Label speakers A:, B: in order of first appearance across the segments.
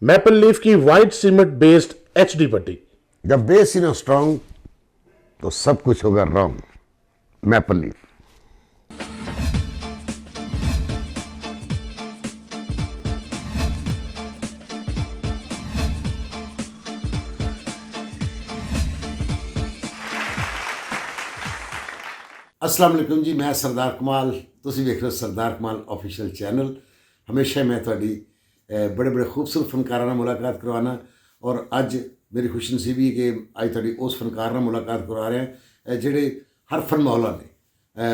A: Maple leaf की white cement based HD पट्टी।
B: जब बेस ही ना स्ट्रांग तो सब कुछ होगा रॉन्ग। Maple leaf. अस्सलाम वालेकुम जी, मैं सरदार कमाल, तुसी वेख रहे हो सरदार कमाल ऑफिशियल चैनल। हमेशा मैं थोड़ी बड़े बड़े खूबसूरत फनकारां नाल मुलाकात करवाना और अज मेरी खुशनसीबी है कि अज थोड़ी उस फनकार नाल मुलाकात करवा रहे हैं जिहड़े हर फन मौला ने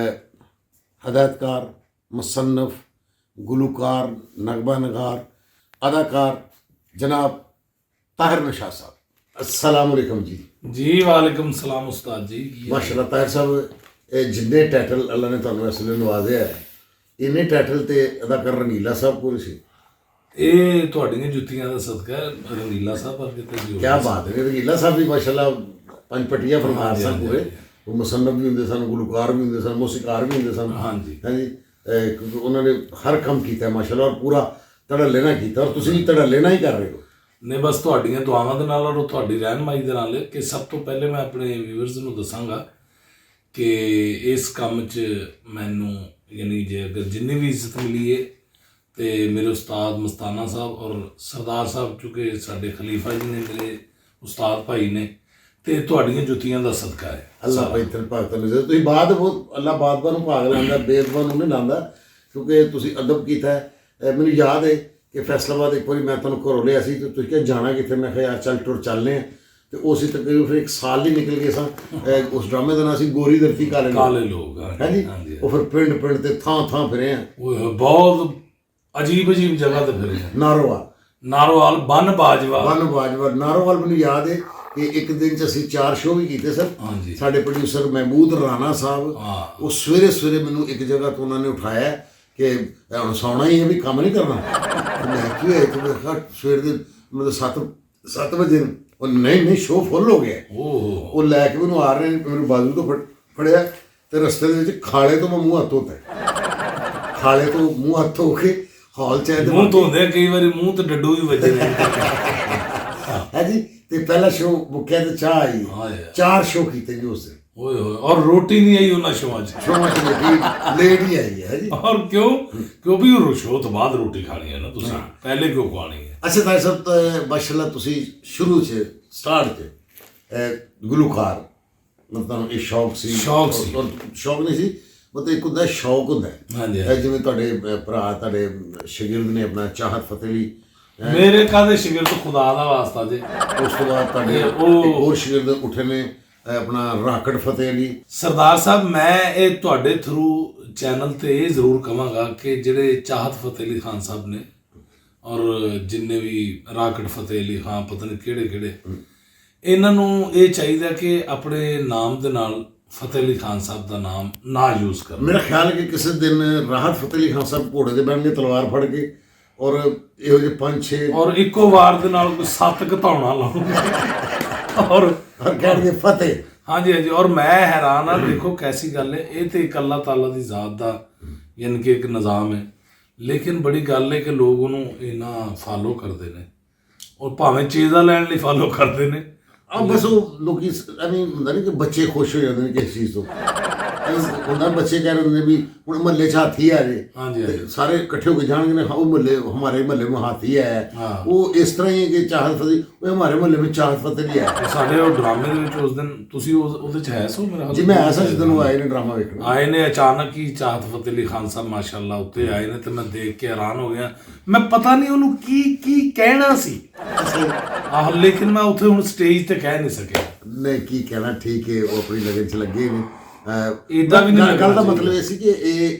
B: हदायतकार, मुसन्नफ, गुलूकार, नगमा नगार, अदाकार जनाब ताहिर नशाद साहब। अस्सलाम वालेकुम जी।
C: जी वालेकुम सलाम उस्ताद जी।
B: माशाअल्लाह ताहिर साहब, जिन्ने टाइटल अल्लाह ने तुहानूं इस वेले नवाजिया है, इन्ने टाइटल तो अदाकार रंगीला साहब कोल सी।
C: ਇਹ ਤੁਹਾਡੀਆਂ ਜੁੱਤੀਆਂ ਦਾ ਸਦਕਾ ਹੈ ਰੰਗੀਲਾ ਸਾਹਿਬ ਵਰਗੇ ਤੇ ਜੀ।
B: क्या बात है, रंगीला साहब भी माशाअल्लाह पंचपटिया फनकार सन पूरे। वो मुसन्नफ भी होंगे सन, गुलूकार भी होंगे सन, मौसीकार भी होंगे सन।
C: हाँ जी,
B: हाँ जी। क्योंकि उन्होंने हर काम किया माशाअल्लाह और पूरा तड़ा लेना किया और तुसीं भी तड़ा लेना ही कर रहे हो।
C: ਨੇ ਬਸ ਤੁਹਾਡੀਆਂ ਦੁਆਵਾਂ ਦੇ ਨਾਲ ਔਰ ਤੁਹਾਡੀ ਰਹਿਨਮਾਈ ਦੇ ਨਾਲ ਕਿ ਸਭ ਤੋਂ ਪਹਿਲੇ ਮੈਂ ਆਪਣੇ ਵਿਊਅਰਸ ਨੂੰ ਦੱਸਾਂਗਾ ਕਿ ਇਸ ਕੰਮ 'ਚ ਮੈਨੂੰ ਯਾਨੀ ਜੇ ਅਗਰ ਜਿੰਨੀ ਵੀ ਇੱਜ਼ਤ ਮਿਲੀ ਹੈ ਤੇ ਮੇਰੇ ਉਸਤਾਦ ਮਸਤਾਨਾ ਸਾਹਿਬ ਔਰ ਸਰਦਾਰ ਸਾਹਿਬ ਚੁੱਕੇ ਸਾਡੇ ਖਲੀਫਾ ਜੀ ਨੇ ਮੇਰੇ ਉਸਤਾਦ ਭਾਈ ਨੇ ਤੇ ਤੁਹਾਡੀਆਂ ਜੁੱਤੀਆਂ ਦਾ ਸਦਕਾ ਹੈ।
B: अल्लाह भाई तेरे भगत ने तुसीं बात वो अल्लाह बादबा नूं भाग लांदा, बेदबा नूं नहीं लांदा, क्योंकि तुसीं अदब कीता है। मैनूं याद है कि फैसलाबाद एक बारी मैं तुहानूं घरों लिया सी ते तुसीं कहा जाना कित्थे, मैं कहा यार चल टुर चलने तो उस तकरीबन फिर एक साल ही निकल गए सन। उस ड्रामे का नाम सी गोरी धरती काले
C: लोग।
B: है जी। वो फिर पिंड पिंड ते थां थां फिरे हैं।
C: ਉਹ ਬਹੁਤ अजीब अजीब जगह ते फिरे हैं।
B: नारोवाल
C: नारोवाल, बन बाजवा,
B: वन बाजवा नारोवाल। मैनूं याद है कि एक दिन च असीं 4 शो भी किए सर।
C: हाँ जी।
B: साडे प्रोड्यूसर महमूद राणा साहब,
C: हाँ।
B: वो सवेरे सवेरे मैनूं एक जगह तो उन्होंने उठाया कि हुण सौना ही है, भी काम नहीं करना। मैं की होया तो मैं कहा सवेर दे मतलब 7 बजे और नहीं शो फुल हो गया। वो लैके मैनूं आ रहे हैं, मेरे बाजू तो फड़िया तो रस्ते दे विच खाले तो मैं मूँह हत्थ धोता, खाले तो मूँह हत्थ धो के हॉल च आए।
C: ਮੂੰਹ ਧੋਂਦੇ ਕਈ ਵਾਰੀ ਮੂੰਹ ਤੇ ਡੱਡੂ ਵੀ ਵੱਜੇ ਨੇ।
B: है जी। तो पहला शो मुक्या तो चाह आई,
C: हाँ यार।
B: 4 शो किए जी उस दिन।
C: ਓਏ ਹੋਏ, ਔਰ ਰੋਟੀ ਨਹੀਂ ਆਈ ਉਹਨਾਂ ਸ਼ੋਆਂ 'ਚ।
B: शो लेट ही आई है जी।
C: ਔਰ ਕਿਉਂ? ਕਿਉਂਕਿ ਉਹ ਸ਼ੋਅ ਤੋਂ ਬਾਅਦ ਰੋਟੀ ਖਾਣੀ ਹੈ ਨਾ ਤੁਸੀਂ, ਪਹਿਲੇ ਕਿਉਂ ਖਾਣੀ ਹੈ?
B: अच्छा ताहिर साहब, तो माशाल्लाह तुसी शुरू च स्टार्ट च गुलूकार मतलब ये शौक सी।
C: शौक सी।
B: और शौक नहीं सी, मतलब एक होंदा शौक होंदा है।
C: हाँ जी।
B: जिवें तुहाडे भरा तुहाडे शागिर्द ने अपना चाहत फतेह अली,
C: ਮੇਰੇ ਕਾਹਦੇ ਸ਼ਿਗਰ ਤੋਂ ਖੁਦਾ ਦਾ ਵਾਸਤਾ ਜੇ।
B: उस तो बाद तुहाडे
C: ਉਹ-
B: एक होर शागिर्द उठे ने अपना राकड़ फतेह अली।
C: ਸਰਦਾਰ ਸਾਹਿਬ, ਮੈਂ ਇਹ ਤੁਹਾਡੇ ਥਰੂ ਚੈਨਲ ਤੇ ਇਹ ਜ਼ਰੂਰ ਕਹਾਂਗਾ ਕਿ ਜਿਹੜੇ ਚਾਹਤ ਫਤਿਹ ਅਲੀ ਖਾਨ ਸਾਹਿਬ ਨੇ ਔਰ ਜਿੰਨੇ ਵੀ ਰਾਕੜ ਫਤਿਹ ਅਲੀ ਖਾਨ, ਪਤਾ ਨਹੀਂ ਕਿਹੜੇ ਕਿਹੜੇ, ਇਹਨਾਂ ਨੂੰ ਇਹ ਚਾਹੀਦਾ ਕਿ ਆਪਣੇ ਨਾਮ ਦੇ ਨਾਲ ਫਤਿਹ ਅਲੀ ਖਾਨ ਸਾਹਿਬ ਦਾ ਨਾਮ ਨਾ ਯੂਜ਼ ਕਰਨ।
B: मेरा ख्याल है कि किसी दिन राहत फतेह अली खान साहब घोड़े से बहन के तलवार फड़ के और ਇਹੋ ਜਿਹੇ 5-6
C: ਔਰ ਇੱਕੋ ਵਾਰ ਦੇ ਨਾਲ ਕੋਈ 7 ਘਤਾਉਣਾ ਲਾਉਣਗੇ ਔਰ
B: ਕਹਿਣਗੇ ਫਤਿਹ।
C: ਹਾਂਜੀ ਹਾਂਜੀ। ਔਰ ਮੈਂ ਹੈਰਾਨ ਆ, ਦੇਖੋ ਕੈਸੀ ਗੱਲ ਹੈ, ਇਹ ਤੇ ਇੱਕ ਅੱਲਾਹ ਤਾਲਾ ਦੀ ਜ਼ਾਤ ਦਾ ਯਾਨੀ ਕਿ ਇੱਕ ਨਿਜ਼ਾਮ ਹੈ, ਲੇਕਿਨ ਬੜੀ ਗੱਲ ਹੈ ਕਿ ਲੋਕ ਉਹਨੂੰ ਇੰਨਾ ਫਾਲੋ ਕਰਦੇ ਨੇ ਔਰ ਭਾਵੇਂ ਚੀਜ਼ਾਂ ਲੈਣ ਲਈ ਫਾਲੋ ਕਰਦੇ ਨੇ।
B: ਆ ਬਸ ਉਹ ਲੋਕੀ ਐਵੇਂ ਹੁੰਦਾ ਨਹੀਂ ਕਿ ਬੱਚੇ ਖੁਸ਼ ਹੋ ਜਾਂਦੇ ਨੇ ਕਿਸ ਚੀਜ਼ ਤੋਂ। ਹੁੰਦਾ ਬੱਚੇ ਕਹਿ ਰਹੇ ਹੁੰਦੇ ਵੀ ਹੁਣ ਮਹੱਲੇ 'ਚ ਹਾਥੀ ਆ ਜੇ,
C: ਹਾਂਜੀ
B: ਤੇ ਸਾਰੇ ਇਕੱਠੇ ਹੋ ਕੇ ਜਾਣਗੇ ਨਾ, ਉਹ ਮਹੱਲੇ ਹਮਾਰੇ ਮਹੱਲੇ में हाथी है। ਉਹ ਇਸ ਤਰ੍ਹਾਂ ਹੀ ਹੈ ਕਿ ਚਾਹਤ ਫਤਿਹ, ਉਹ ਹਮਾਰੇ ਮਹੱਲੇ ਵਿੱਚ ਚਾਹਤ ਫਤਿਹ ਨਹੀਂ ਹੈ।
C: ਸਾਡੇ ਉਹ ਡਰਾਮੇ ਦੇ ਵਿੱਚ ਉਸ ਦਿਨ ਤੁਸੀਂ ਉਹਦੇ 'ਚ ਹੈ ਸੋ ਮੇਰਾ
B: ਜੀ ਮੈਂ ਐਸਾ ਜਿੱਦਣ ਉਹ ਆਏ ਨੇ ਡਰਾਮਾ ਵੇਖਣ।
C: ਆਏ ਨੇ ਅਚਾਨਕ ਹੀ ਚਾਹਤ ਫਤਿਹ ਅਲੀ ਖਾਨ ਸਾਹਿਬ ਮਾਸ਼ਾਅੱਲਾ ਉੱਤੇ ਆਏ ਨੇ ਤੇ ਮੈਂ ਦੇਖ ਕੇ ਹੈਰਾਨ ਹੋ ਗਿਆ। ਮੈਂ ਪਤਾ ਨਹੀਂ ਉਹਨੂੰ ਕੀ ਕਹਿਣਾ ਸੀ ਆਹ, ਲੇਕਿਨ ਮੈਂ ਉੱਥੇ ਹੁਣ ਸਟੇਜ ਤੇ ਕਹਿ ਨਹੀਂ ਸਕਿਆ।
B: ਨਹੀਂ ਕੀ ਕਹਿਣਾ, ਠੀਕ ਹੈ, ਉਹ ਆਪਣੀ ਲਗਨ 'ਚ ਲੱਗੇ ਨੇ।
C: ਏਦਾਂ ਵੀ ਨਹੀਂ
B: ਗੱਲ ਦਾ
C: ਲੱਗਣਾ
B: ਮਤਲਬ ਇਹ ਸੀ ਕਿ ਇਹ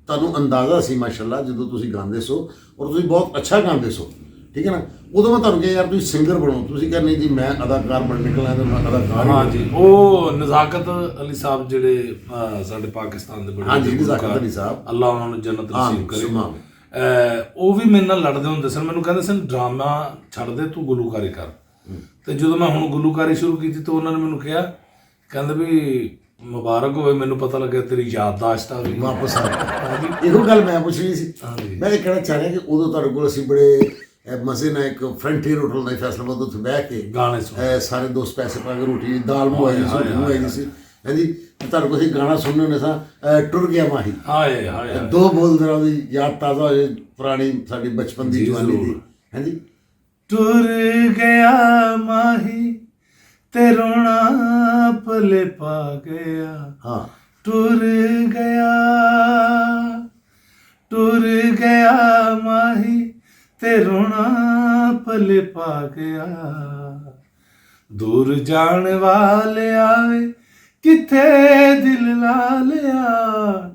B: ਤੁਹਾਨੂੰ ਅੰਦਾਜ਼ਾ ਸੀ ਮਾਸ਼ਾਅੱਲਾ ਜਦੋਂ ਤੁਸੀਂ ਗਾਉਂਦੇ ਸੋ ਔਰ ਤੁਸੀਂ ਬਹੁਤ ਅੱਛਾ ਗਾਉਂਦੇ ਸੋ, ਠੀਕ ਹੈ ਨਾ। ਉਦੋਂ ਮੈਂ ਤੁਹਾਨੂੰ ਕਿਹਾ ਯਾਰ ਤੁਸੀਂ ਸਿੰਗਰ ਬਣੋ, ਤੁਸੀਂ ਕਿਹਾ ਨਹੀਂ ਜੀ ਮੈਂ ਅਦਾਕਾਰ ਬਣ ਨਿਕਲਣਾ ਤੇ ਮੈਂ ਅਦਾਕਾਰ।
C: ਹਾਂ ਜੀ। ਉਹ ਨਜ਼ਾਕਤ ਅਲੀ ਸਾਹਿਬ ਜਿਹੜੇ ਸਾਡੇ ਪਾਕਿਸਤਾਨ ਦੇ ਬੜੇ,
B: ਹਾਂ ਜੀ, ਨਜ਼ਾਕਤ ਅਲੀ ਸਾਹਿਬ,
C: ਅੱਲਾ ਉਹਨਾਂ ਨੂੰ ਜੰਨਤ ਨਸੀਬ ਕਰੇ।
B: ਸੁਭਾਨ।
C: ਉਹ ਵੀ ਮੇਰੇ ਨਾਲ ਲੜਦੇ ਹੁੰਦੇ ਸਨ, ਮੈਨੂੰ ਕਹਿੰਦੇ ਸਨ ਡਰਾਮਾ ਛੱਡ ਦੇ, ਤੂੰ ਗੁਲੂਕਾਰੀ ਕਰ। ਤੇ ਜਦੋਂ ਮੈਂ ਹੁਣ ਗੁਲੂਕਾਰੀ ਸ਼ੁਰੂ ਕੀਤੀ ਤਾਂ ਉਹਨਾਂ ਨੇ ਮੈਨੂੰ ਕਿਹਾ, ਕਹਿੰਦੇ ਵੀ ਮੁਬਾਰਕ ਹੋਵੇ, ਮੈਨੂੰ ਪਤਾ ਲੱਗਿਆ ਤੇਰੀ ਯਾਦਦਾਸ਼ਤ ਆ ਗਈ
B: ਵਾਪਸ ਆ ਗਈ। ਇਹੋ ਗੱਲ ਮੈਂ ਪੁੱਛਣੀ ਸੀ। ਮੈਂ ਇਹ ਕਹਿਣਾ ਚਾਹ ਰਿਹਾ ਕਿ ਉਦੋਂ ਤੁਹਾਡੇ ਕੋਲ ਅਸੀਂ ਬੜੇ ਮਜ਼ੇ ਨਾਲ ਇੱਕ ਫਰੰਟੀਅਰ ਹੋਟਲ ਦਾ ਫੈਸਲਾਬਾਦ ਉੱਥੇ ਬਹਿ ਕੇ
C: ਗਾਣੇ ਸੁਣ
B: ਸਾਰੇ ਦੋਸਤ ਪੈਸੇ ਪਾ ਕੇ ਰੋਟੀ ਦਾਲ ਮੰਗਵਾਈ ਸੀ ਰੋਟੀ ਮੰਗਵਾਈ ਸੀ ਹਾਂਜੀ ਤੁਹਾਨੂੰ ਕੋਈ ਗਾਣਾ ਸੁਣਨੇ ਨੇ ਸਾਂ ਟੁਰ ਗਿਆ ਮਾਹੀ
C: ਹਾਏ ਹਾਏ
B: ਦੋ ਬੋਲ ਜਰਾ ਉਹਦੀ ਯਾਦ ਤਾਜ਼ਾ ਹੋ ਜਾਏ ਪੁਰਾਣੀ ਸਾਡੀ ਬਚਪਨ ਦੀ ਜਵਾਨੀ ਦੀ ਹਾਂਜੀ
C: ਟੁਰ ਗਿਆ ਮਾਹੀ ਤੇ ਰੋਣਾ ਪਲੇ ਪਾ ਗਿਆ
B: ਹਾਂ
C: ਟੁਰ ਗਿਆ ਮਾਹੀ ਤੇ ਰੋਣਾ ਪਲੇ ਪਾ ਗਿਆ ਦੂਰ ਜਾਣ ਵਾਲੇ ਆਵੇ ਕਿੱਥੇ ਦਿਲ ਲਾ ਲਿਆ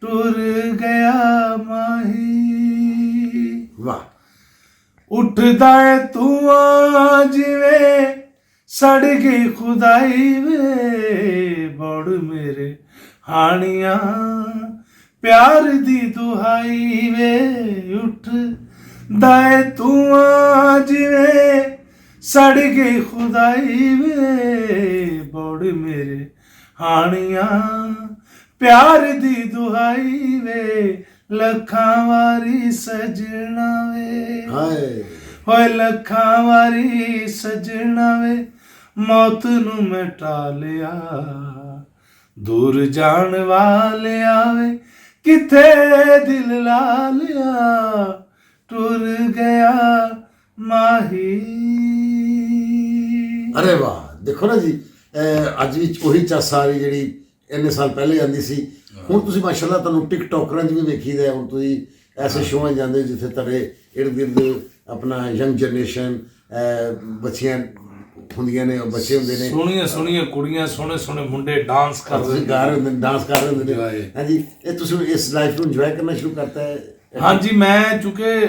C: ਟੁਰ ਗਿਆ ਮਾਹੀ
B: ਵਾਹ
C: ਉੱਠਦਾ ਏ ਧੂਆਂ ਜਿਵੇਂ ਸੜ ਗਈ ਖੁਦਾਈ ਵੇ ਬੜ ਮੇਰੇ ਹਾਣੀਆਂ ਪਿਆਰ ਦੀ ਦੁਹਾਈ ਵੇ ਉੱਠਦਾ ਏ ਧੂਆਂ ਜਿਵੇਂ ਸੜ ਗਈ ਖੁਦਾਈ ਵੇ ਬੜ ਮੇਰੇ ਹਾਣੀਆਂ ਪਿਆਰ ਦੀ ਦੁਹਾਈ ਵੇ ਲੱਖਾਂ ਵਾਰੀ ਸਜਣਾ ਵੇ
B: ਹਾਏ
C: ਹੋਏ ਲੱਖਾਂ ਵਾਰੀ ਸਜਣਾ ਵੇ ਮੌਤ ਨੂੰ ਮੈਂ ਟਾਲਿਆ ਦੂਰ ਜਾਣ ਵਾਲੇ ਆਵੇ ਕਿੱਥੇ ਦਿਲ ਲਾ ਲਿਆ ਟੁਰ ਗਿਆ ਮਾਹੀ
B: ਅਰੇ ਵਾਹ ਦੇਖੋ ਨਾ ਜੀ ਅੱਜ ਵੀ ਉਹੀ ਚੱਸ ਆ ਰਹੀ ਜਿਹੜੀ ਇੰਨੇ ਸਾਲ ਪਹਿਲੇ ਆਉਂਦੀ ਸੀ ਹੁਣ ਤੁਸੀਂ ਮਾਸ਼ਾਅੱਲਾ ਤੁਹਾਨੂੰ ਟਿਕਟੋਕਰਾਂ 'ਚ ਵੀ ਵੇਖੀਦਾ ਹੁਣ ਤੁਸੀਂ ਐਸੇ ਸ਼ੋਆਂ ਜਾਂਦੇ ਜਿੱਥੇ ਤੁਹਾਡੇ ਇਰਦ ਗਿਰਦ ਆਪਣਾ ਯੰਗ ਜਨਰੇਸ਼ਨ ਬੱਚੀਆਂ ਹੁੰਦੀਆਂ ਨੇ ਬੱਚੇ ਹੁੰਦੇ ਨੇ
C: ਸੋਹਣੀਆਂ ਕੁੜੀਆਂ ਸੋਹਣੇ ਮੁੰਡੇ ਡਾਂਸ ਕਰਦੇ
B: ਤੁਸੀਂ ਗਾ ਰਹੇ ਹੁੰਦੇ ਨੇ ਡਾਂਸ ਕਰ ਰਹੇ ਹੁੰਦੇ ਨੇ ਹਾਂਜੀ ਇਹ ਤੁਸੀਂ ਇਸ ਲਾਈਫ ਨੂੰ ਇੰਜੋਏ ਕਰਨਾ ਸ਼ੁਰੂ ਕਰਤਾ ਹੈ
C: ਹਾਂਜੀ ਮੈਂ ਚੁੱਕੇ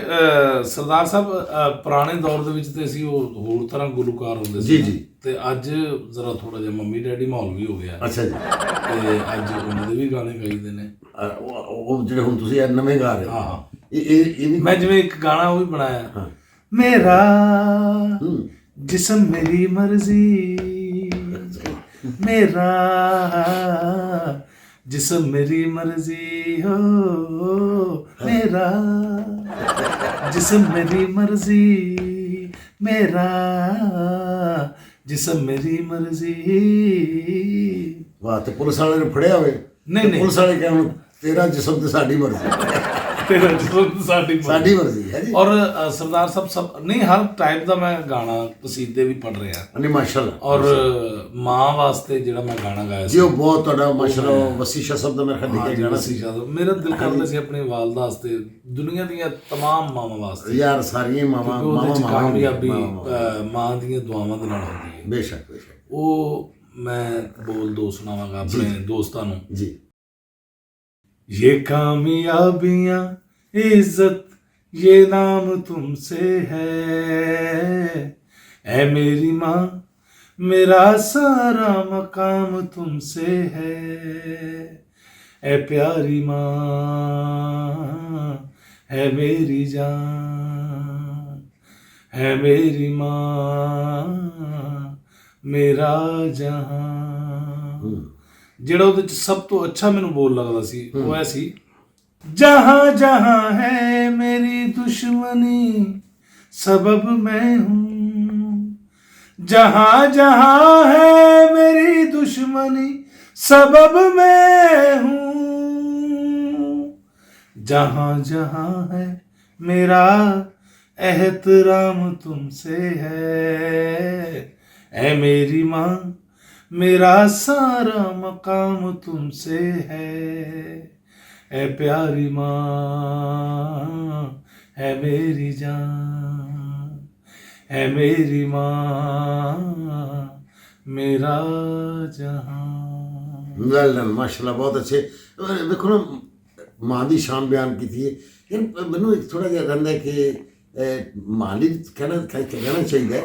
C: ਸਰਦਾਰ ਸਾਹਿਬ ਪੁਰਾਣੇ ਦੌਰ ਦੇ ਵਿੱਚ ਤੇ ਅਸੀਂ ਉਹ ਹੋਰ ਤਰ੍ਹਾਂ ਗੁਲੂਕਾਰ ਹੁੰਦੇ ਸੀ
B: ਜੀ
C: ਤੇ ਅੱਜ ਜ਼ਰਾ ਥੋੜਾ ਜਿਹਾ ਮੰਮੀ ਡੈਡੀ ਮਾਹੌਲ ਵੀ ਹੋ ਗਿਆ
B: ਅੱਛਾ ਜੀ
C: ਤੇ ਅੱਜ ਉਹਨਾਂ ਦੇ ਵੀ ਗਾਣੇ ਗਾਈਦੇ ਨੇ
B: ਉਹ ਜਿਹੜੇ ਹੁਣ ਤੁਸੀਂ ਨਵੇਂ ਗਾ ਰਹੇ
C: ਹਾਂ
B: ਇਹ ਵੀ
C: ਮੈਂ ਜਿਵੇਂ ਇੱਕ ਗਾਣਾ ਉਹ ਵੀ ਬਣਾਇਆ ਮੇਰਾ ਜਿਸਮ ਮੇਰੀ ਮਰਜ਼ੀ ਮੇਰਾ ਜਿਸਮ ਮੇਰੀ ਮਰਜ਼ੀ ਹੋ ਮੇਰਾ ਜਿਸਮ ਮੇਰੀ ਮਰਜ਼ੀ ਮੇਰਾ ਜਿਸਮ ਮੇਰੀ ਮਰਜ਼ੀ
B: ਵਾਹ ਤੇ ਪੁਲਿਸ ਵਾਲੇ ਨੇ ਫੜਿਆ ਹੋਵੇ
C: ਨਹੀਂ
B: ਪੁਲਿਸ ਵਾਲੇ ਕਹਿੰਦੇ ਤੇਰਾ ਜਿਸਮ ਤੇ ਸਾਡੀ ਮਰਜ਼ੀ
C: ਤੇਰਾ ਜਿਸਮ
B: ਸਾਡੀ ਮਰਜ਼ੀ ਹੈ ਜੀ
C: ਔਰ ਸਰਦਾਰ ਸਾਹਿਬ ਸਭ ਨਹੀਂ ਹਰ ਟਾਈਪ ਦਾ ਮੈਂ ਗਾਣਾ ਕਸੀਦੇ ਵੀ ਪੜ ਰਿਹਾ
B: ਨਹੀਂ ਮਾਸ਼ਾਅੱਲਾ
C: ਔਰ ਮਾਂ ਵਾਸਤੇ ਜਿਹੜਾ ਮੈਂ ਗਾਣਾ ਗਾਇਆ
B: ਜੀ ਉਹ ਬਹੁਤ ਤੁਹਾਡਾ ਮਾਸ਼ਾਅੱਲਾ ਵਸੀਸ਼ਾ ਸ਼ਬਦ ਮੈਂ ਖੱਡੀ ਕੇ ਗਾਣਾ ਸੀ
C: ਮੇਰਾ ਦਿਲ ਕਰਦਾ ਸੀ ਆਪਣੀ ਵਾਲਦਾ ਵਾਸਤੇ ਦੁਨੀਆ ਦੀਆਂ तमाम ਮਾਵਾਂ ਵਾਸਤੇ
B: ਯਾਰ ਸਾਰੀਆਂ ਮਾਵਾਂ
C: ਕਾਮਯਾਬੀ ਮਾਂ ਦੀਆਂ ਦੁਆਵਾਂ ਦੇ ਨਾਲ ਹੁੰਦੀ ਹੈ
B: ਬੇਸ਼ੱਕ
C: ਉਹ ਮੈਂ ਬੋਲ ਦੋ ਸੁਣਾਵਾਂਗਾ ਆਪਣੇ ਦੋਸਤਾਂ ਨੂੰ
B: ਜੀ
C: ये कामयाबियां इज्जत ये नाम तुमसे है ऐ मेरी माँ मेरा सारा मकाम तुमसे है ऐ प्यारी माँ है मेरी जान है मेरी माँ मेरा जहां ਜਿਹੜਾ ਉਹਦੇ ਚ ਸਭ ਤੋਂ ਅੱਛਾ ਮੈਨੂੰ ਬੋਲ ਲੱਗਦਾ ਸੀ ਉਹ ਐ ਸੀ ਜਹਾਂ ਜਹਾਂ ਹੈ ਮੇਰੀ ਦੁਸ਼ਮਨੀ ਸਬਬ ਮੈਂ ਹੂੰ ਜਹਾਂ ਜਹਾਂ ਹੈ ਮੇਰੀ ਦੁਸ਼ਮਨੀ ਸਬਬ ਮੈਂ ਹੂੰ जहाँ जहाँ है मेरा एहतराम तुमसे है ऐ मेरी माँ मेरा सारा मकाम तुमसे है ऐ प्यारी माँ है मेरी जान है मेरी माँ मेरा जहाँ।
B: ਵੈਲ ਡਨ ਮਾਸ਼ਾਅੱਲਾ ਬਹੁਤ ਅੱਛੇ ਵੇਖੋ ਨਾ ਮਾਂ ਦੀ ਸ਼ਾਨ ਬਿਆਨ ਕੀਤੀ ਹੈ ਯਾਰ ਮੈਨੂੰ ਇੱਕ ਥੋੜਾ ਜਿਹਾ ਰਹਿੰਦਾ ਕਿ ਮਾਂ ਲਈ ਕਹਿਣਾ ਚਾਹੀਦਾ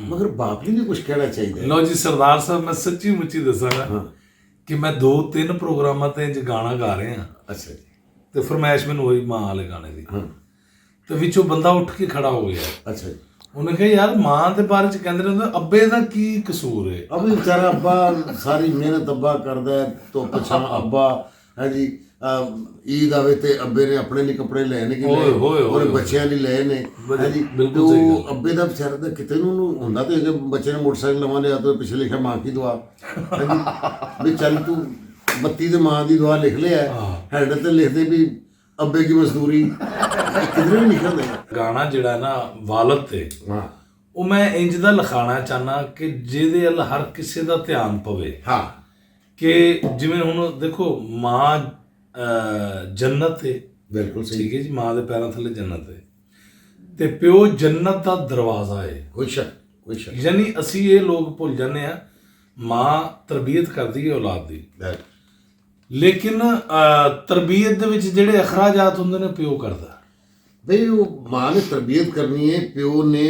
B: ਮਗਰ ਬਾਪ ਲਈ ਵੀ ਕੁਝ ਕਹਿਣਾ ਚਾਹੀਦਾ।
C: ਲਓ ਜੀ ਸਰਦਾਰ ਸਾਹਿਬ ਮੈਂ ਸੱਚੀ ਮੁੱਚੀ ਦੱਸਾਂਗਾ ਕਿ ਮੈਂ 2-3 ਪ੍ਰੋਗਰਾਮਾਂ ਤੇ ਇੰਜ ਗਾਣਾ ਗਾ ਰਹੇ ਹਾਂ।
B: ਅੱਛਾ ਜੀ।
C: ਤੇ ਫਰਮਾਇਸ਼ ਮੈਨੂੰ ਹੋਈ ਮਾਂ ਵਾਲੇ ਗਾਣੇ ਦੀ ਤੇ ਵਿੱਚੋਂ ਬੰਦਾ ਉੱਠ ਕੇ ਖੜਾ ਹੋ ਗਿਆ।
B: ਅੱਛਾ ਜੀ।
C: ਉਹਨੇ ਕਿਹਾ ਯਾਰ ਮਾਂ ਦੇ ਬਾਰੇ ਚ ਕਹਿੰਦੇ ਨੇ ਅੱਬੇ ਦਾ ਕੀ ਕਸੂਰ ਹੈ।
B: ਅਬੇ ਵਿਚਾਰਾ ਅੱਬਾ ਸਾਰੀ ਮਿਹਨਤ ਅੱਬਾ ਕਰਦਾ ਹੈ ਤੋਂ ਪਛਾਣ ਅੱਬਾ ਹੈ ਜੀ ਈਦ ਆਵੇ ਤੇ ਅੱਬੇ ਨੇ ਆਪਣੇ ਲਈ ਕੱਪੜੇ ਲਏ ਨੇ ਕਿ
C: ਓਏ ਹੋਏ
B: ਉਹਨੇ ਬੱਚਿਆਂ ਲਈ ਲਏ ਨੇ ਹਾਂਜੀ
C: ਬਿਲਕੁਲ ਸਹੀ
B: ਉਹ ਅੱਬੇ ਦਾ ਵਿਚਾਰਾ ਦਾ ਕਿਤੇ ਨੂੰ ਉਹਨੂੰ ਹੁੰਦਾ ਤੇ ਜੇ ਬੱਚੇ ਨੇ ਮੋਟਰਸਾਈਕਲ ਲਵਾ ਲਿਆ ਤਾਂ ਪਿੱਛੇ ਲਿਖਿਆ ਮਾਂ ਕੀ ਦੁਆ ਹਾਂਜੀ ਵੀ ਚੱਲ ਤੂੰ ਬੱਤੀ ਤੇ ਮਾਂ ਦੀ ਦੁਆ ਲਿਖ ਲਿਆ ਹੈਂਡਲ ਤੇ ਲਿਖਦੇ ਵੀ ਅੱਬੇ ਕੀ ਮਜ਼ਦੂਰੀ ਕਿਧਰੇ ਵੀ ਲਿਖਿਆ ਹੁੰਦਾ
C: ਗਾਣਾ ਜਿਹੜਾ ਨਾ ਵਾਲਦ ਤੇ
B: ਹਾਂ
C: ਉਹ ਮੈਂ ਇੰਜ ਦਾ ਲਿਖਾਣਾ ਚਾਹਨਾ ਕਿ ਜਿਹਦੇ ਵੱਲ ਹਰ ਕਿਸੇ ਦਾ ਧਿਆਨ ਪਵੇ
B: ਹਾਂ
C: ਕਿ ਜਿਵੇਂ ਹੁਣ ਦੇਖੋ ਮਾਂ ਜੰਨਤ ਹੈ
B: ਬਿਲਕੁਲ ਸਹੀ
C: ਠੀਕ ਹੈ ਜੀ, ਮਾਂ ਦੇ ਪੈਰਾਂ ਥੱਲੇ ਜੰਨਤ ਹੈ ਤੇ ਪਿਓ ਜੰਨਤ ਦਾ ਦਰਵਾਜ਼ਾ ਹੈ।
B: ਕੋਈ ਸ਼ੱਕ
C: ਯਾਨੀ ਅਸੀਂ ਇਹ ਲੋਕ ਭੁੱਲ ਜਾਂਦੇ ਆ ਮਾਂ ਤਰਬੀਅਤ ਕਰਦੀ ਹੈ ਔਲਾਦ ਦੀ, ਲੇਕਿਨ ਤਰਬੀਅਤ ਦੇ ਵਿੱਚ ਜਿਹੜੇ ਅਖਰਾਜਾਤ ਹੁੰਦੇ ਨੇ ਪਿਓ ਕਰਦਾ।
B: ਬਈ ਉਹ ਮਾਂ ਨੇ ਤਰਬੀਅਤ ਕਰਨੀ ਹੈ ਪਿਓ ਨੇ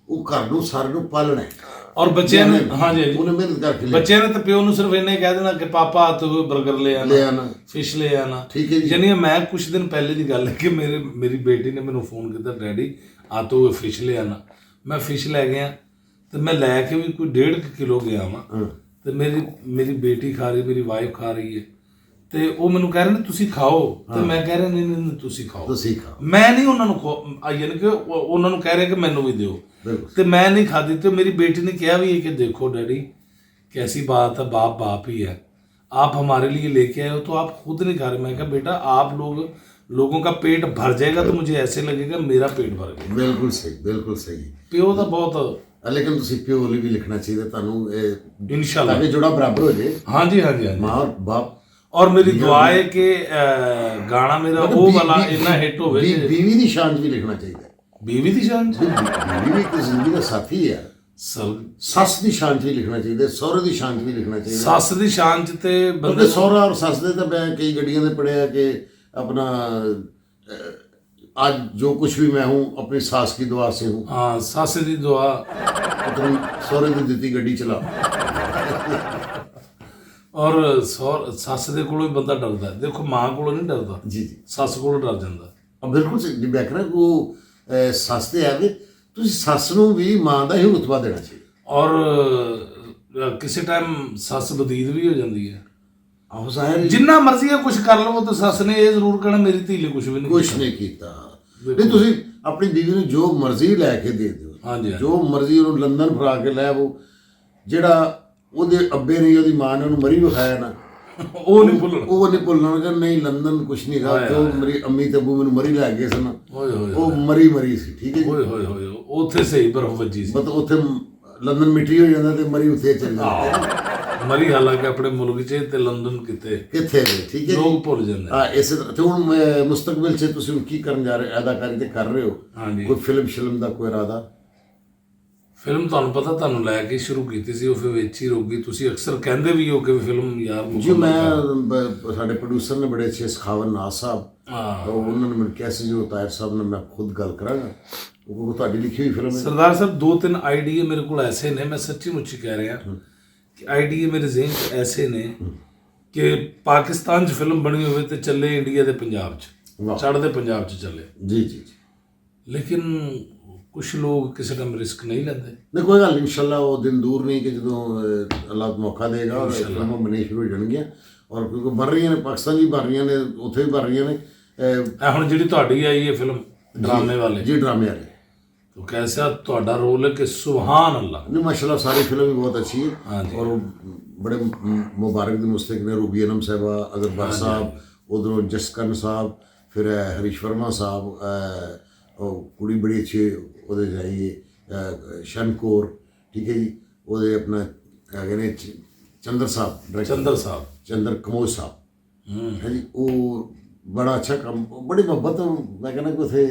B: ਉਹ ਘਰ ਨੂੰ ਸਾਰੇ ਨੂੰ ਪਾਲਣਾ ਹੈ
C: ਔਰ ਬੱਚਿਆਂ ਨੇ ਹਾਂਜੀ
B: ਉਹਨੇ ਮਿਹਨਤ ਕਰਕੇ
C: ਬੱਚਿਆਂ ਨੇ ਤਾਂ ਪਿਓ ਨੂੰ ਸਿਰਫ ਇੰਨੇ ਕਹਿ ਦੇਣਾ ਕਿ ਪਾਪਾ ਤੂੰ 버ਗਰ ਲੈ ਆਣਾ ਫਿਸ਼ ਲੈ ਆਣਾ
B: ਠੀਕ ਹੈ ਜੀ
C: ਯਾਨੀ ਮੈਂ ਕੁਝ ਦਿਨ ਪਹਿਲੇ ਦੀ ਗੱਲ ਹੈ ਕਿ ਮੇਰੀ ਬੇਟੀ ਨੇ ਮੈਨੂੰ ਫੋਨ ਕੀਤਾ ਡੈਡੀ ਆ ਤੂੰ ਫਿਸ਼ ਲੈ ਆਣਾ ਮੈਂ ਫਿਸ਼ ਲੈ ਗਿਆ ਤੇ ਮੈਂ ਲੈ ਕੇ ਵੀ ਕੋਈ 1.5 ਕਿਲੋ ਗਿਆ ਵਾਂ ਤੇ ਮੇਰੀ ਬੇਟੀ ਖਾ ਰਹੀ ਮੇਰੀ ਵਾਈਫ ਖਾ ਰਹੀ ਹੈ ਤੇ ਉਹ ਮੈਨੂੰ ਕਹਿ ਰਹੇ ਨੇ ਤੁਸੀਂ ਖਾਓ ਤੇ ਮੈਂ ਕਹਿ ਰਿਹਾ ਨਹੀਂ ਤੁਸੀਂ ਖਾਓ ਮੈਂ ਨਹੀਂ ਉਹਨਾਂ ਨੂੰ ਯਾਨੀ ਕਿ ਉਹਨਾਂ ਨੂੰ ਕਹਿ ਰਿਹਾ ਕਿ ਮੈਨੂੰ ਵੀ ਦਿਓ ਤੇ ਮੈਂ नहीं खाती तो मेरी बेटी ने कहा भी है कि देखो डैडी कैसी बात है बाप ही है आप हमारे लिए लेके आए हो तो आप खुद नहीं खा रहे। मैं कहा बेटा आप लोगों का पेट भर जाएगा तो मुझे ऐसे लगेगा मेरा पेट भर गया। बिल्कुल सही प्यो का बहुत
B: लेकिन ਤੁਸੀਂ ਪਿਓ ਲਈ ਵੀ ਲਿਖਣਾ ਚਾਹੀਦਾ ਤੁਹਾਨੂੰ ਇਹ
C: इंशाल्लाह
B: ਤਾਂ ਜੋੜਾ ਬਰਾਬਰ ਹੋ ਜੇ।
C: हाँ जी
B: मां और बाप
C: और मेरी दुआ है कि गाना मेरा वो वाला इतना हिट हो
B: बीवी ਦੀ ਸ਼ਾਨ ਵੀ ਲਿਖਣਾ ਚਾਹੀਦਾ।
C: बीवी ਦੀ ਸ਼ਾਨ
B: बीवी ਵੀ ਇੱਕ ਜ਼ਿੰਦਗੀ ਦਾ ਸਾਥੀ ਹੈ। ਸੱਸ ਦੀ ਸ਼ਾਨ 'ਚ ਵੀ ਲਿਖਣਾ ਚਾਹੀਦਾ ਸਹੁਰੇ ਦੀ ਸ਼ਾਨ 'ਚ ਵੀ ਲਿਖਣਾ ਚਾਹੀਦਾ।
C: ਸੱਸ ਦੀ ਸ਼ਾਨ 'ਚ ਤੇ
B: ਬੰਦੇ ਸਹੁਰਾ ਔਰ ਸੱਸ ਦੇ ਤਾਂ ਮੈਂ ਕਈ ਗੱਡੀਆਂ ਦੇ ਪੜਿਆ ਕਿ ਆਪਣਾ आज जो कुछ भी मैं हूँ अपनी सास की दुआ से हूँ।
C: हाँ सास की दुआ
B: तुम सहुरे की दी गड्डी चला
C: और सस दे कोलों भी बंदा डरदा है। देखो मां कोलों नहीं डरदा
B: जी
C: सस कोलों डर जांदा।
B: बिल्कुल जी मैं कहना को सस ते है ਤੁਸੀਂ ਸੱਸ ਨੂੰ ਵੀ ਮਾਂ ਦਾ ਹੀ ਰੁਤਬਾ ਦੇਣਾ ਚਾਹੀਦਾ।
C: ਔਰ ਕਿਸੇ ਟਾਈਮ ਸੱਸ ਬਦੀਦ ਵੀ ਹੋ ਜਾਂਦੀ ਹੈ।
B: ਆਹੋ ਜ਼ਾਹਿਰ
C: ਜਿੰਨਾ ਮਰਜ਼ੀ ਹੈ ਕੁਝ ਕਰ ਲਵੋ ਤਾਂ ਸੱਸ ਨੇ ਇਹ ਜ਼ਰੂਰ ਕਹਿਣਾ ਮੇਰੀ ਧੀ ਲਈ ਕੁਝ ਨਹੀਂ
B: ਕੀਤਾ। ਨਹੀਂ ਤੁਸੀਂ ਆਪਣੀ ਬੀਵੀ ਨੂੰ ਜੋ ਮਰਜ਼ੀ ਲੈ ਕੇ ਦੇ ਦਿਓ
C: ਹਾਂਜੀ
B: ਜੋ ਮਰਜ਼ੀ ਉਹਨੂੰ ਲੰਦਨ ਫਰਾ ਕੇ ਲੈ ਆਵੋ ਜਿਹੜਾ ਉਹਦੇ ਅੱਬੇ ਨੇ ਉਹਦੀ ਮਾਂ ਨੇ ਉਹਨੂੰ ਮਰੀ ਵਿਖਾਇਆ ਨਾ ਉਹ ਨਹੀਂ ਭੁੱਲਣਾ ਕਿ ਨਹੀਂ ਲੰਦਨ ਕੁਛ ਨਹੀਂ ਗਾ ਜੋ ਮੇਰੀ ਅੰਮੀ ਤੇ ਅੱਬੂ ਮੈਨੂੰ ਮਰੀ ਲੈ ਗਏ ਸਨ ਉਹ ਮਰੀ ਸੀ ਠੀਕ ਹੈ ਜੀ
C: ਹੋਏ ਉੱਥੇ ਸਹੀ ਬਰਫ਼ ਵੱਜੀ ਸੀ
B: ਮਤਲਬ ਉੱਥੇ ਲੰਦਨ ਮਿੱਟੀ ਹੋ ਜਾਂਦਾ ਤੇ ਮਰੀ ਉੱਥੇ ਚੱਲ ਜਾਂਦੀ
C: ਮਰੀ ਹਾਲਾਂਕਿ ਆਪਣੇ ਮੁਲਕ 'ਚ ਤੇ ਲੰਦਨ ਕਿੱਥੇ
B: ਠੀਕ ਹੈ
C: ਲੋਕ ਭੁੱਲ ਜਾਂਦੇ
B: ਹਾਂ ਇਸੇ ਤਰ੍ਹਾਂ ਤੇ ਹੁਣ ਮੁਸਤਕਬਲ 'ਚ ਤੁਸੀਂ ਕੀ ਕਰਨ ਜਾ ਰਹੇ ਅਦਾਕਾਰੀ ਤੇ ਕਰ ਰਹੇ ਹੋ ਕੋਈ ਫਿਲਮ ਦਾ ਕੋਈ ਇਰਾਦਾ
C: ਫਿਲਮ ਤੁਹਾਨੂੰ ਪਤਾ ਤੁਹਾਨੂੰ ਲੈ ਕੇ ਸ਼ੁਰੂ ਕੀਤੀ ਸੀ ਉਹ ਫਿਰ ਵਿੱਚ ਹੀ ਰੁਕ ਗਈ ਤੁਸੀਂ ਅਕਸਰ ਕਹਿੰਦੇ ਵੀ ਹੋ ਕਿ ਫਿਲਮ ਯਾਰ
B: ਜੀ ਮੈਂ ਸਾਡੇ ਪ੍ਰੋਡਿਊਸਰ ਨੇ ਬੜੇ ਅੱਛੇ ਸਖਾਵਤ ਨਾਸ ਸਾਹਿਬ ਉਹਨਾਂ ਨੇ ਮੈਨੂੰ ਕਿਹਾ ਸੀ ਜੋ ਤਾਇਰ ਸਾਹਿਬ ਨਾਲ ਮੈਂ ਖੁਦ ਗੱਲ ਕਰਾਂਗਾ ਉਹ ਤੁਹਾਡੀ ਲਿਖੀ ਹੋਈ ਫਿਲਮ ਹੈ
C: ਸਰਦਾਰ ਸਾਹਿਬ 2-3 ਆਈਡੀਏ ਮੇਰੇ ਕੋਲ ਐਸੇ ਨੇ ਮੈਂ ਸੱਚੀ ਮੁੱਚੀ ਕਹਿ ਰਿਹਾ ਕਿ ਆਈਡੀਏ ਮੇਰੇ ਜ਼ਿਹਨ 'ਚ ਐਸੇ ਨੇ ਕਿ ਪਾਕਿਸਤਾਨ 'ਚ ਫਿਲਮ ਬਣੀ ਹੋਵੇ ਤੇ ਚੱਲੇ ਇੰਡੀਆ ਦੇ ਪੰਜਾਬ 'ਚ ਚੜ੍ਹਦੇ ਪੰਜਾਬ 'ਚ ਚੱਲੇ
B: ਜੀ
C: ਲੇਕਿਨ ਕੁਝ ਲੋਕ ਕਿਸੇ ਟਾਈਮ ਰਿਸਕ ਨਹੀਂ ਲੈਂਦੇ
B: ਨਹੀਂ ਕੋਈ ਗੱਲ ਇਨਸ਼ਾਅੱਲਾ ਉਹ ਦਿਨ ਦੂਰ ਨਹੀਂ ਕਿ ਜਦੋਂ ਅੱਲਾਹ ਮੌਕਾ ਦੇਗਾ ਔਰ ਫਿਲਮਾਂ ਬਣਨੀਆਂ ਸ਼ੁਰੂ ਹੋ ਜਾਣਗੀਆਂ ਔਰ ਕਿਉਂਕਿ ਬਣ ਰਹੀਆਂ ਨੇ ਪਾਕਿਸਤਾਨ ਵੀ ਬਣ ਰਹੀਆਂ ਨੇ ਉੱਥੇ ਵੀ ਬਣ ਰਹੀਆਂ ਨੇ
C: ਹੁਣ ਜਿਹੜੀ ਤੁਹਾਡੀ ਆਈ ਹੈ ਫਿਲਮ ਡਰਾਮੇ ਵਾਲੇ
B: ਜੀ ਡਰਾਮੇ ਵਾਲੇ
C: तो कैसा ਤੁਹਾਡਾ रोल है कि सुभान अल्लाह
B: नहीं माशाल्लाह सारी फिल्म भी बहुत अच्छी है और बड़े मुबारक दिन मुस्तक ने रूबी अनम साहबा अजहर साहब उधरों जसकन साहब फिर हरीश वर्मा साहब और कुड़ी बड़ी अच्छी ਉਹਦੇ ਜਾਈਏ ਸ਼ਨਕੌਰ ਠੀਕ ਹੈ ਜੀ ਉਹਦੇ ਆਪਣਾ ਹੈਗੇ ਨੇ ਚੰਦਰ ਸਾਹਿਬ ਚੰਦਰ ਕਮੋਜ ਸਾਹਿਬ ਹੈ ਜੀ ਉਹ ਬੜਾ ਅੱਛਾ ਕੰਮ ਬੜੀ ਮੁਹੱਬਤ ਮੈਂ ਕਹਿੰਦਾ ਕਿ ਉਥੇ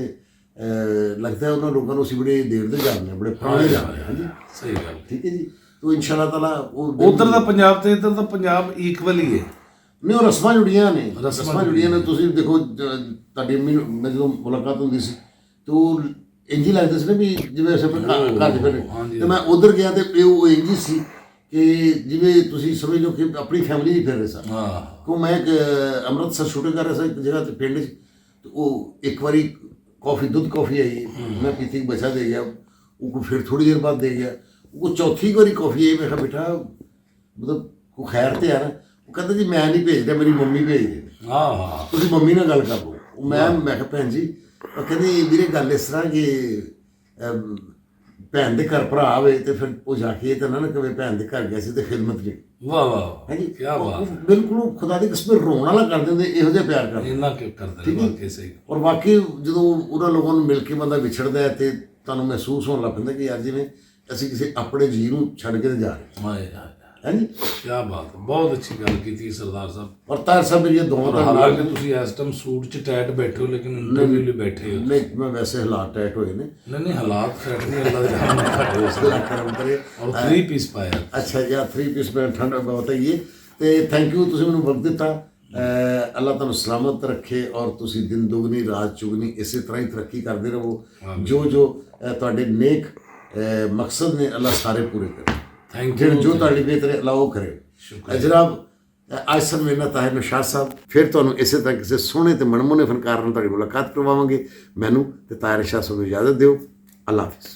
B: लगता है उन्होंने लोगों को बड़े देर से जानने बड़े पुराने जानने हाँ जी
C: सही गल
B: ठीक है जी तो इंशाअल्लाह ताला
C: उधर दा पंजाब ते इधर दा पंजाब इक्वल ही है
B: नहीं और रस्मां जुड़ियां ने ਤੁਸੀਂ ਦੇਖੋ ਤੁਹਾਡੀ ਅੰਮੀ ਮੈਂ ਜਦੋਂ ਮੁਲਾਕਾਤ ਹੁੰਦੀ ਸੀ तो ਇੰਜ ਹੀ ਲੱਗਦਾ ਸੀ ਨਾ ਵੀ ਜਿਵੇਂ ਅਸੀਂ ਘਰ 'ਚ ਫਿਰ ਤੇ ਮੈਂ ਉਧਰ ਗਿਆ ਤੇ ਉਹ ਇੰਜ ਹੀ ਸੀ ਕਿ ਜਿਵੇਂ ਤੁਸੀਂ ਸਮਝ ਲਓ ਕਿ ਆਪਣੀ ਫੈਮਿਲੀ ਹੀ ਫਿਰ ਰਹੇ ਸਾਂ ਕੋ ਮੈਂ ਅੰਮ੍ਰਿਤਸਰ ਸ਼ੂਟਿੰਗ ਕਰ ਰਿਹਾ ਸੀ ਇੱਕ ਜਗ੍ਹਾ ਤੇ ਪਿੰਡ 'ਚ ਤੇ ਉਹ ਇੱਕ ਵਾਰੀ दूध कॉफ़ी आई मैं पीती बचा दे गया वो फिर थोड़ी देर बाद दे गया वो चौथी बारी कॉफ़ी आई मैं कहा बेटा मतलब को खैर तो यार ਉਹ ਕਹਿੰਦਾ ਜੀ ਮੈਂ ਨਹੀਂ ਭੇਜ ਰਿਹਾ, ਮੇਰੀ ਮੰਮੀ ਭੇਜ ਰਹੀ ਨੇ,
C: ਹਾਂ
B: ਤੁਸੀਂ ਮੰਮੀ ਨਾਲ ਗੱਲ ਕਰ ਲਓ। ਮੈਂ ਕਿਹਾ ਭੈਣ ਜੀ, ਉਹ ਕਹਿੰਦੀ ਵੀਰੇ ਗੱਲ ਇਸ ਤਰ੍ਹਾਂ ਕਿ ਭੈਣ ਦੇ ਘਰ ਭਰਾ ਆਵੇ ਤੇ ਫਿਰ ਉਹ ਜਾ ਕੇ ਇਹ ਤਾਂ ਨਾ ਕਵੇ ਭੈਣ ਦੇ ਘਰ ਗਿਆ ਸੀ ਤੇ ਖਿਦਮਤ ਨਹੀਂ।
C: ਵਾਹ ਵਾਹ
B: ਹਾਂਜੀ
C: ਕੀ ਬਾਤ,
B: ਬਿਲਕੁਲ ਉਹ ਖੁਦਾ ਦੀ ਕਸਮ ਰੋਣ ਵਾਲਾ ਕਰ ਦਿੰਦੇ, ਇਹੋ ਜਿਹਾ ਪਿਆਰ ਕਰਦੇ।
C: ਇੰਨਾ ਕਿ ਕਰਦੇ ਨੇ ਵਾਕਈ ਸਹੀ।
B: ਔਰ ਵਾਕਈ ਜਦੋਂ ਉਹਨਾਂ ਲੋਕਾਂ ਨੂੰ ਮਿਲ ਕੇ ਬੰਦਾ ਵਿਛੜਦਾ ਹੈ ਤੇ ਤੁਹਾਨੂੰ ਮਹਿਸੂਸ ਹੋਣ ਲੱਗ ਪੈਂਦਾ ਕਿ ਯਾਰ ਜਿਵੇਂ ਅਸੀਂ ਕਿਸੇ ਆਪਣੇ ਜੀ ਨੂੰ ਛੱਡ ਕੇ ਤੇ ਜਾ ਰਹੇ
C: ਹਾਏ ਹਾਏ
B: ਹਾਂਜੀ।
C: ਕੀ ਬਾਤ, ਬਹੁਤ ਅੱਛੀ ਗੱਲ ਕੀਤੀ ਸਰਦਾਰ ਸਾਹਿਬ।
B: ਔਰ ਤਾਰ ਸਾਹਿਬ ਮੇਰੀਆਂ ਦੋਵਾਂ ਦਾ
C: ਹਾਲਾਂਕਿ ਤੁਸੀਂ ਇਸ ਟਾਈਮ ਸੂਟ 'ਚ ਟੈਟ ਬੈਠੇ ਹੋ ਲੇਕਿਨ ਇੰਟਰਵਿਊ ਲਈ ਬੈਠੇ ਹੋ।
B: ਨਹੀਂ, ਮੈਂ ਵੈਸੇ ਹਾਲਾਤ ਟੈਟ ਹੋਏ ਨੇ।
C: ਨਹੀਂ ਹਾਲਾਤ ਸੈਟ ਨਹੀਂ, ਅੱਲਾ ਦੇ ਰਹਿਮ ਨਾਲ ਤੁਹਾਡੇ ਉਸ
B: ਅੱਲਾ ਕਰਮ ਕਰੇ।
C: ਔਰ 3 ਪੀਸ ਪਾਇਆ।
B: ਅੱਛਾ ਯਾਰ 3 ਪੀਸ ਮੈਂ ਠੰਡ ਬਹੁਤ ਹੈਗੀ ਹੈ ਤੇ ਥੈਂਕ ਯੂ, ਤੁਸੀਂ ਮੈਨੂੰ ਵਕਤ ਦਿੱਤਾ। ਅੱਲਾ ਤੁਹਾਨੂੰ ਸਲਾਮਤ ਰੱਖੇ ਔਰ ਤੁਸੀਂ ਦਿਨ ਦੁਗਣੀ ਰਾਤ ਚੁਗਣੀ ਇਸੇ ਤਰ੍ਹਾਂ ਹੀ ਤਰੱਕੀ ਕਰਦੇ ਰਹੋ। ਜੋ ਤੁਹਾਡੇ ਨੇਕ ਮਕਸਦ ਨੇ ਅੱਲਾ ਸਾਰੇ ਪੂਰੇ ਕਰੇ।
C: ਥੈਂਕ
B: ਜਿਹੜੇ
C: ਯੂ।
B: ਜੋ ਤੁਹਾਡੀ ਬਿਹਤਰ ਅੱਲਾ ਉਹ ਕਰੇ। ਜਨਾਬ ਅੱਜ ਸਨ ਮੇਰੇ ਨਾਲ ਤਾਹਿਰ ਨਿਸ਼ਾਦ ਸਾਹਿਬ। ਫਿਰ ਤੁਹਾਨੂੰ ਇਸੇ ਤਰ੍ਹਾਂ ਕਿਸੇ ਸੋਹਣੇ ਤੇ ਮਨਮੋਹਣੇ ਫਨਕਾਰ ਨਾਲ ਤੁਹਾਡੀ ਮੁਲਾਕਾਤ ਕਰਵਾਵਾਂਗੇ। ਮੈਨੂੰ ਤੇ ਤਾਹਿਰ ਨਿਸ਼ਾਦ ਸਾਹਿਬ ਨੂੰ ਇਜਾਜ਼ਤ ਦਿਓ। ਅੱਲਾ ਹਾਫਿਜ਼।